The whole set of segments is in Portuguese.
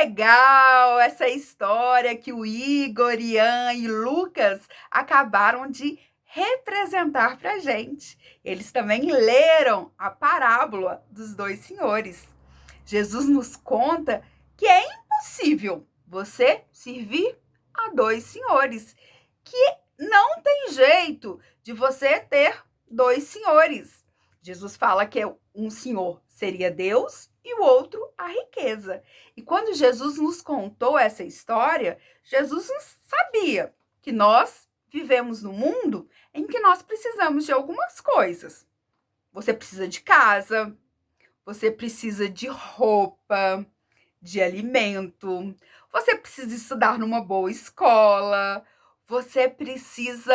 legal essa história que o Igor, Ian e Lucas acabaram de representar para a gente. Eles também leram a parábola dos dois senhores. Jesus nos conta que é impossível você servir a dois senhores, que não tem jeito de você ter dois senhores. Jesus fala que um senhor seria Deus e o outro a riqueza. E quando Jesus nos contou essa história, Jesus sabia que nós vivemos num mundo em que nós precisamos de algumas coisas. Você precisa de casa, você precisa de roupa, de alimento, você precisa estudar numa boa escola, você precisa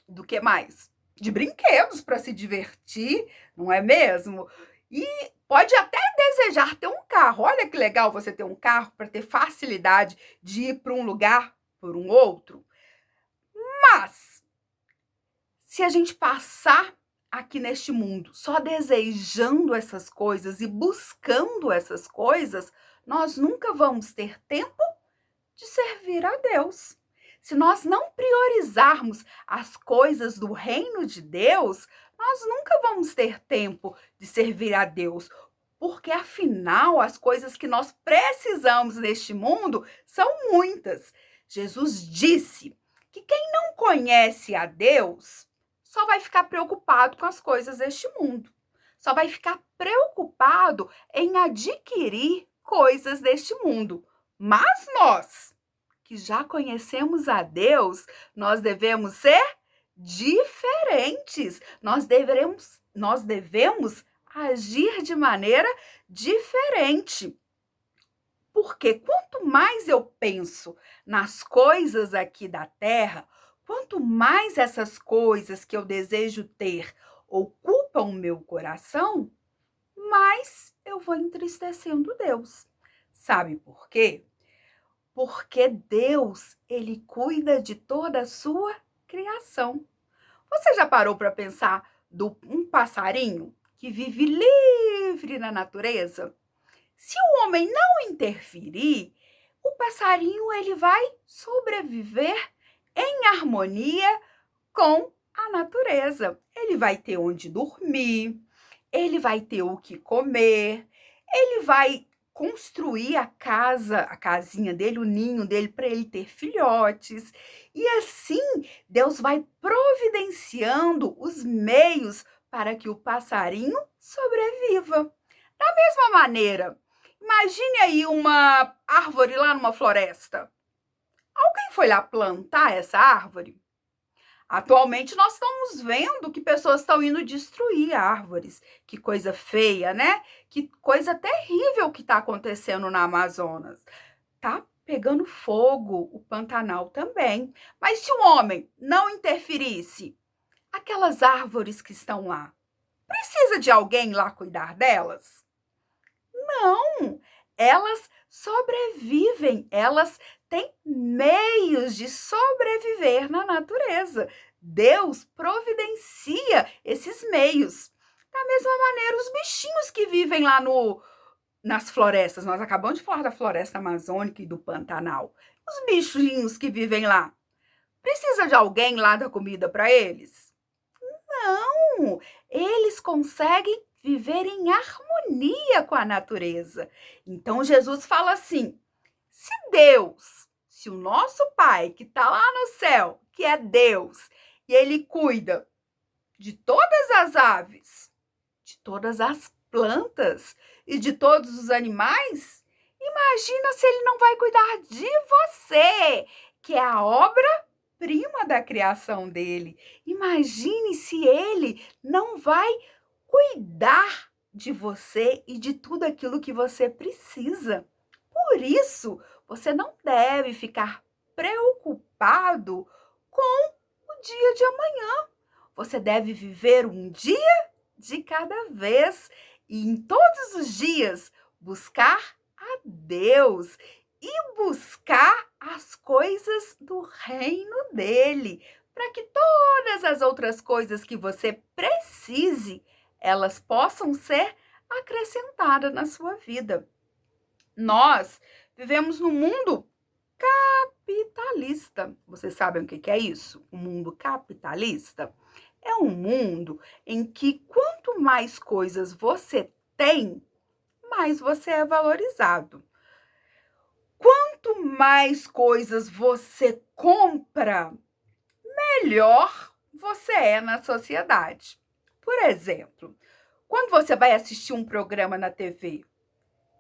do que mais? De brinquedos para se divertir, não é mesmo? E pode até desejar ter um carro. Olha que legal você ter um carro para ter facilidade de ir para um lugar por um outro. Mas se a gente passar aqui neste mundo só desejando essas coisas e buscando essas coisas, nós nunca vamos ter tempo de servir a Deus. Se nós não priorizarmos as coisas do reino de Deus, nós nunca vamos ter tempo de servir a Deus, porque afinal as coisas que nós precisamos neste mundo são muitas. Jesus disse que quem não conhece a Deus só vai ficar preocupado com as coisas deste mundo, só vai ficar preocupado em adquirir coisas deste mundo. Mas nós, que já conhecemos a Deus, nós devemos ser diferentes. Nós devemos agir de maneira diferente. Porque quanto mais eu penso nas coisas aqui da terra, quanto mais essas coisas que eu desejo ter ocupam o meu coração, mais eu vou entristecendo Deus. Sabe por quê? Porque Deus, ele cuida de toda a sua criação. Você já parou para pensar um passarinho que vive livre na natureza? Se o homem não interferir, o passarinho ele vai sobreviver em harmonia com a natureza. Ele vai ter onde dormir, ele vai ter o que comer, ele vai construir a casinha dele, o ninho dele, para ele ter filhotes. E assim, Deus vai providenciando os meios para que o passarinho sobreviva. Da mesma maneira, imagine aí uma árvore lá numa floresta. Alguém foi lá plantar essa árvore? Atualmente nós estamos vendo que pessoas estão indo destruir árvores. Que coisa feia, né? Que coisa terrível que está acontecendo na Amazonas. Tá pegando fogo o Pantanal também. Mas se o homem não interferisse, aquelas árvores que estão lá, precisa de alguém lá cuidar delas? Não, elas sobrevivem, elas têm meios de sobreviver na natureza. Deus providencia esses meios. Da mesma maneira, os bichinhos que vivem lá nas florestas, nós acabamos de falar da floresta amazônica e do Pantanal. Os bichinhos que vivem lá, precisa de alguém lá dar comida para eles? Não, eles conseguem viver em harmonia com a natureza. Então Jesus fala assim: se o nosso Pai que está lá no céu, que é Deus, e ele cuida de todas as aves, de todas as plantas e de todos os animais, imagina se ele não vai cuidar de você, que é a obra-prima da criação dele. Imagine se ele não vai cuidar de você e de tudo aquilo que você precisa. Por isso, você não deve ficar preocupado com o dia de amanhã. Você deve viver um dia de cada vez e em todos os dias buscar a Deus e buscar as coisas do reino dele, para que todas as outras coisas que você precise, elas possam ser acrescentadas na sua vida. Nós Vivemos num mundo capitalista. Vocês sabem o que é isso? O mundo capitalista é um mundo em que quanto mais coisas você tem, mais você é valorizado. Quanto mais coisas você compra, melhor você é na sociedade. Por exemplo, quando você vai assistir um programa na TV,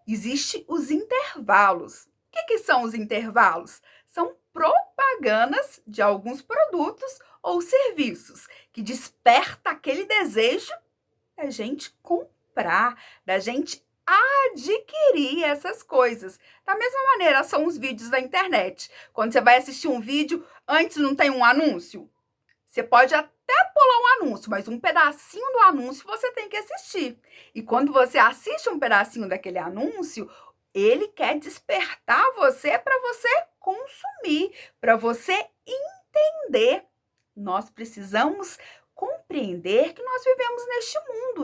existem os intervalos. O que são os intervalos? São propagandas de alguns produtos ou serviços que desperta aquele desejo da gente comprar, da gente adquirir essas coisas. Da mesma maneira, são os vídeos da internet. Quando você vai assistir um vídeo, antes não tem um anúncio? Você pode até pular um anúncio, mas um pedacinho do anúncio você tem que assistir. E quando você assiste um pedacinho daquele anúncio, ele quer despertar você para você consumir, para você entender. Nós precisamos compreender que nós vivemos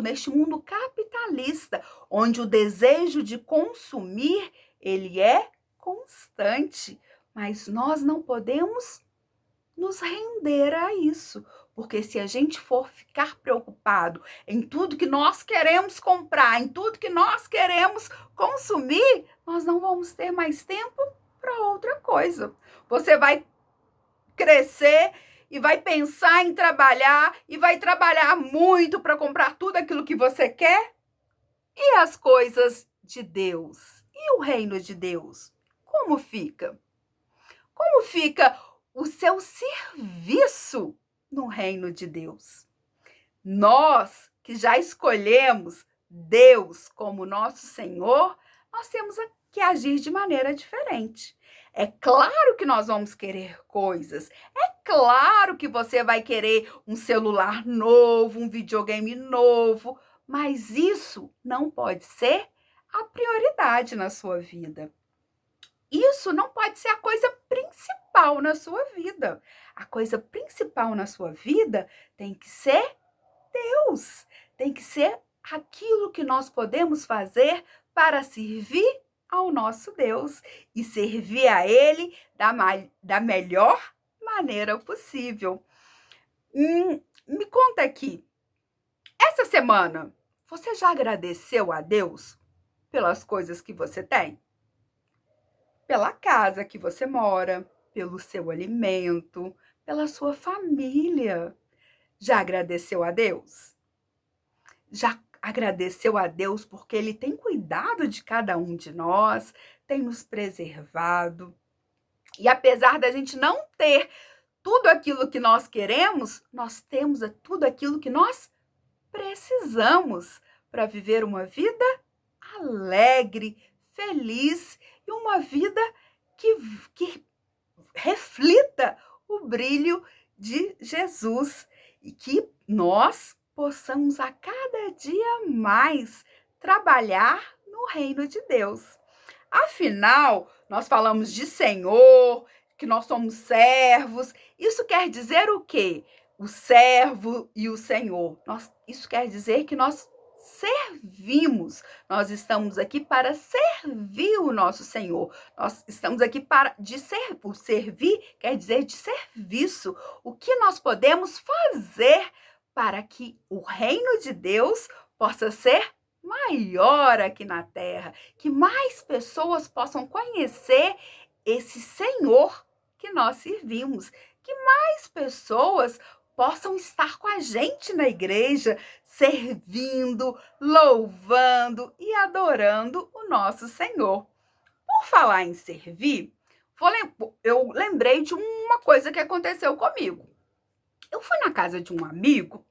neste mundo capitalista, onde o desejo de consumir, ele é constante, mas nós não podemos nos render a isso, porque se a gente for ficar preocupado em tudo que nós queremos comprar, em tudo que nós queremos consumir, nós não vamos ter mais tempo para outra coisa. Você vai crescer e vai pensar em trabalhar e vai trabalhar muito para comprar tudo aquilo que você quer? E as coisas de Deus? E o reino de Deus? Como fica? Como fica o seu serviço no reino de Deus? Nós que já escolhemos Deus como nosso Senhor, nós temos que agir de maneira diferente. É claro que nós vamos querer coisas. É claro que você vai querer um celular novo, um videogame novo, mas isso não pode ser a prioridade na sua vida. Isso não pode ser a coisa principal na sua vida. A coisa principal na sua vida tem que ser Deus. Tem que ser aquilo que nós podemos fazer para servir ao nosso Deus e servir a Ele da melhor maneira possível. Me conta aqui, essa semana, você já agradeceu a Deus pelas coisas que você tem? Pela casa que você mora, pelo seu alimento, pela sua família. Já agradeceu a Deus? Já agradeceu a Deus porque Ele tem cuidado de cada um de nós, tem nos preservado. E apesar da gente não ter tudo aquilo que nós queremos, nós temos tudo aquilo que nós precisamos para viver uma vida alegre, feliz e uma vida que reflita o brilho de Jesus e que nós possamos a cada dia mais trabalhar no reino de Deus. Afinal, nós falamos de Senhor, que nós somos servos. Isso quer dizer o quê? O servo e o Senhor. Isso quer dizer que nós servimos. Nós estamos aqui para servir o nosso Senhor. Nós estamos aqui para o servir quer dizer de serviço. O que nós podemos fazer para que o reino de Deus possa ser maior aqui na terra, que mais pessoas possam conhecer esse Senhor que nós servimos, que mais pessoas possam estar com a gente na igreja, servindo, louvando e adorando o nosso Senhor. Por falar em servir, eu lembrei de uma coisa que aconteceu comigo. Eu fui na casa de um amigo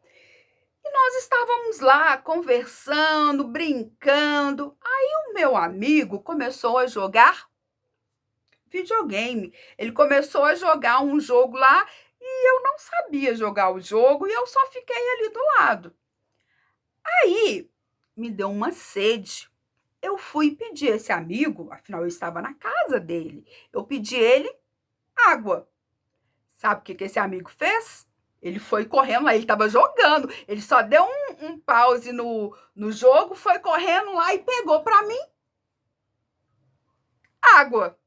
e nós estávamos lá conversando, brincando. Aí o meu amigo começou a jogar videogame. Ele começou a jogar um jogo lá e eu não sabia jogar o jogo e eu só fiquei ali do lado. Aí me deu uma sede. Eu fui pedir esse amigo, afinal eu estava na casa dele. Eu pedi ele água. Sabe o que esse amigo fez? Ele foi correndo lá, ele estava jogando. Ele só deu um pause no jogo, foi correndo lá e pegou para mim água.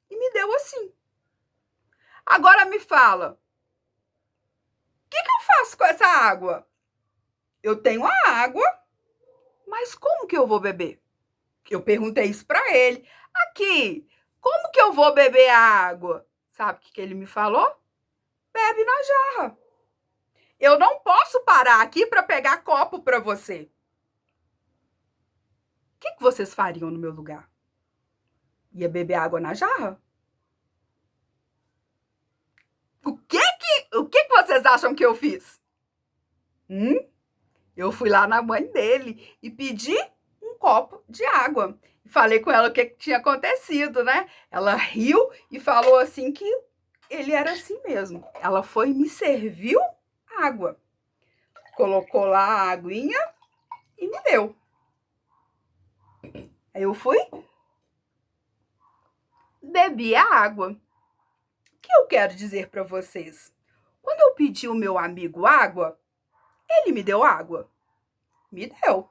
E me deu assim. Agora me fala, o que eu faço com essa água? Eu tenho a água, mas como que eu vou beber? Eu perguntei isso para ele. Aqui, como que eu vou beber a água? Sabe o que ele me falou? Bebe na jarra. Eu não posso parar aqui para pegar copo para você. O que vocês fariam no meu lugar? Ia beber água na jarra? O que vocês acham que eu fiz? Eu fui lá na mãe dele e pedi um copo de água. Falei com ela o que tinha acontecido, né? Ela riu e falou assim que ele era assim mesmo. Ela foi e me serviu água. Colocou lá a aguinha e me deu. Aí eu fui, bebi a água. O que eu quero dizer para vocês? Quando eu pedi o meu amigo água, ele me deu água. Me deu.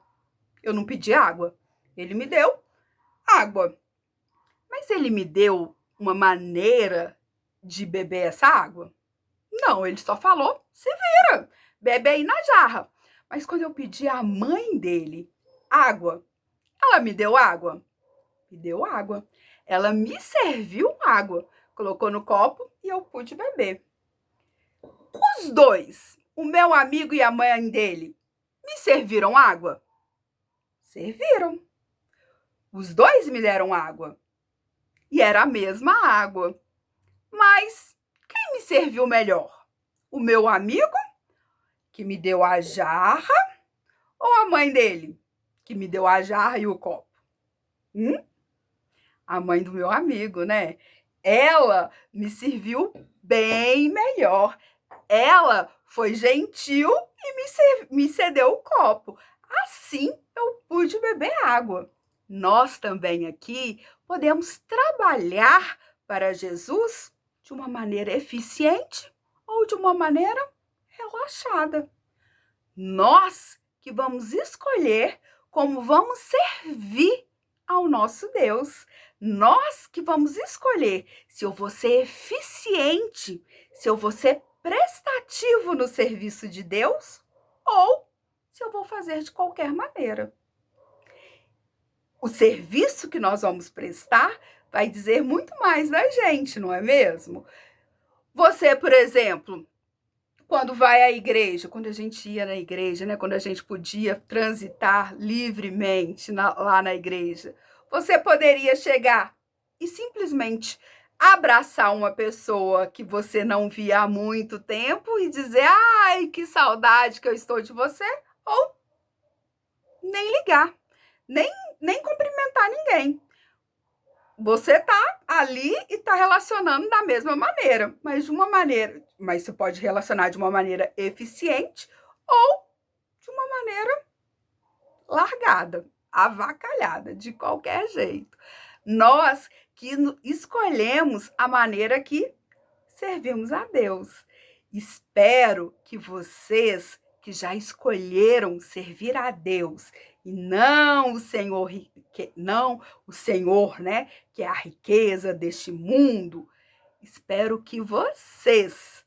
Eu não pedi água. Ele me deu água. Mas ele me deu uma maneira de beber essa água? Não, ele só falou, se vira, bebe aí na jarra. Mas quando eu pedi à mãe dele água, ela me deu água? Me deu água. Ela me serviu água, colocou no copo e eu pude beber. Os dois, o meu amigo e a mãe dele, me serviram água? Serviram. Os dois me deram água. E era a mesma água. Mas quem me serviu melhor? O meu amigo, que me deu a jarra, ou a mãe dele, que me deu a jarra e o copo? A mãe do meu amigo, né? Ela me serviu bem melhor. Ela foi gentil e me cedeu o copo. Assim eu pude beber água. Nós também aqui podemos trabalhar para Jesus de uma maneira eficiente ou de uma maneira relaxada. Nós que vamos escolher como vamos servir ao nosso Deus. Nós que vamos escolher se eu vou ser eficiente, se eu vou ser prestativo no serviço de Deus ou se eu vou fazer de qualquer maneira. O serviço que nós vamos prestar vai dizer muito mais da gente, não é mesmo? Você, por exemplo, quando vai à igreja, quando a gente ia na igreja, né? Quando a gente podia transitar livremente lá na igreja, você poderia chegar e simplesmente abraçar uma pessoa que você não via há muito tempo e dizer, ai, que saudade que eu estou de você, ou nem ligar, nem cumprimentar ninguém. Você tá ali e tá relacionando da mesma maneira, mas você pode relacionar de uma maneira eficiente ou de uma maneira largada, avacalhada, de qualquer jeito. Nós que escolhemos a maneira que servimos a Deus. Espero que vocês que já escolheram servir a Deus e não o Senhor, né, que é a riqueza deste mundo, espero que vocês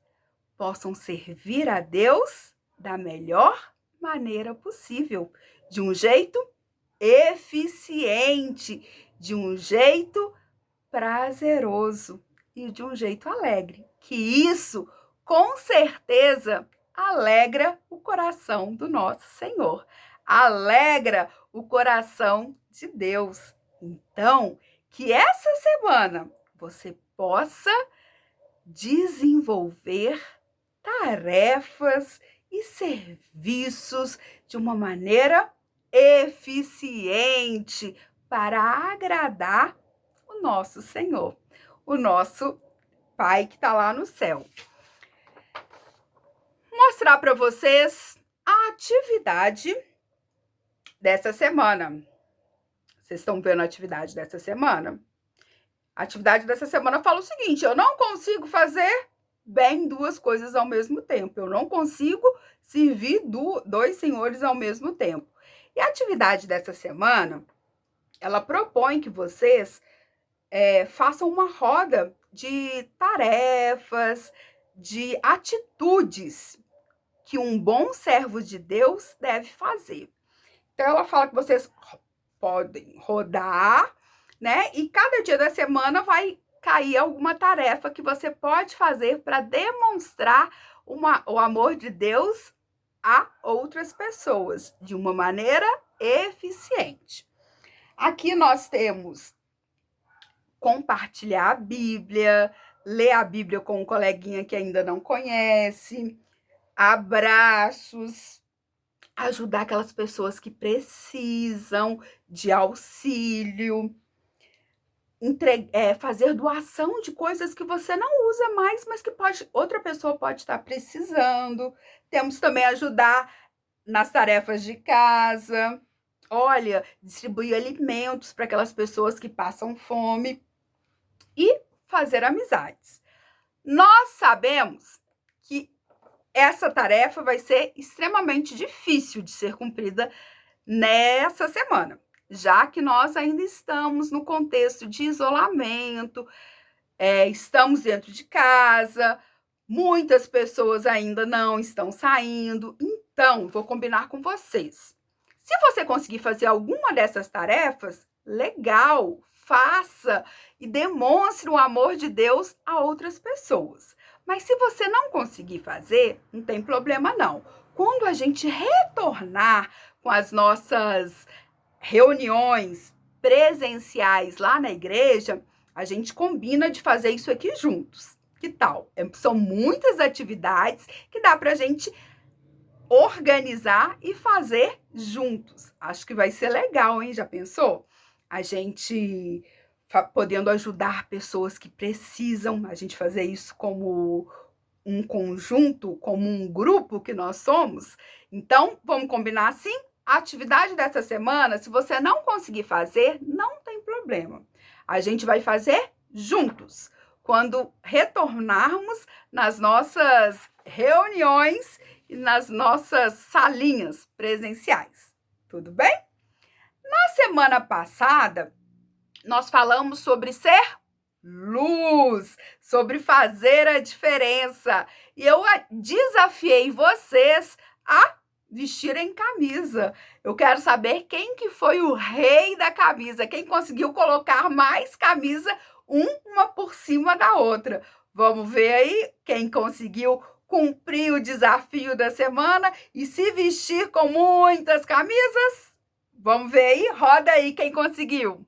possam servir a Deus da melhor maneira possível, de um jeito eficiente, de um jeito prazeroso e de um jeito alegre, que isso, com certeza, alegra o coração do nosso Senhor, alegra o coração de Deus. Então, que essa semana você possa desenvolver tarefas e serviços de uma maneira eficiente para agradar o nosso Senhor, o nosso Pai que está lá no céu. Mostrar para vocês a atividade dessa semana. Vocês estão vendo a atividade dessa semana? A atividade dessa semana fala o seguinte: eu não consigo fazer bem duas coisas ao mesmo tempo. Eu não consigo servir dois senhores ao mesmo tempo. E a atividade dessa semana, ela propõe que vocês façam uma roda de tarefas, de atitudes que um bom servo de Deus deve fazer. Então, ela fala que vocês podem rodar, né? E cada dia da semana vai cair alguma tarefa que você pode fazer para demonstrar o amor de Deus a outras pessoas de uma maneira eficiente. Aqui nós temos compartilhar a Bíblia, ler a Bíblia com um coleguinha que ainda não conhece, abraços, ajudar aquelas pessoas que precisam de auxílio, fazer doação de coisas que você não usa mais, mas que outra pessoa pode estar precisando. Temos também ajudar nas tarefas de casa. Olha, distribuir alimentos para aquelas pessoas que passam fome e fazer amizades. Nós sabemos que essa tarefa vai ser extremamente difícil de ser cumprida nessa semana, já que nós ainda estamos no contexto de isolamento, estamos dentro de casa, muitas pessoas ainda não estão saindo. Então, vou combinar com vocês. Se você conseguir fazer alguma dessas tarefas, legal, faça e demonstre o amor de Deus a outras pessoas. Mas se você não conseguir fazer, não tem problema não. Quando a gente retornar com as nossas reuniões presenciais lá na igreja, a gente combina de fazer isso aqui juntos. Que tal? São muitas atividades que dá para a gente organizar e fazer juntos. Acho que vai ser legal, hein? Já pensou? A gente podendo ajudar pessoas que precisam, a gente fazer isso como um conjunto, como um grupo que nós somos. Então, vamos combinar assim? A atividade dessa semana, se você não conseguir fazer, não tem problema. A gente vai fazer juntos. Quando retornarmos nas nossas reuniões e nas nossas salinhas presenciais. Tudo bem? Na semana passada, nós falamos sobre ser luz, sobre fazer a diferença. E eu desafiei vocês a vestirem camisa. Eu quero saber quem que foi o rei da camisa, quem conseguiu colocar mais camisa uma por cima da outra. Vamos ver aí quem conseguiu cumprir o desafio da semana e se vestir com muitas camisas. Vamos ver aí? Roda aí quem conseguiu.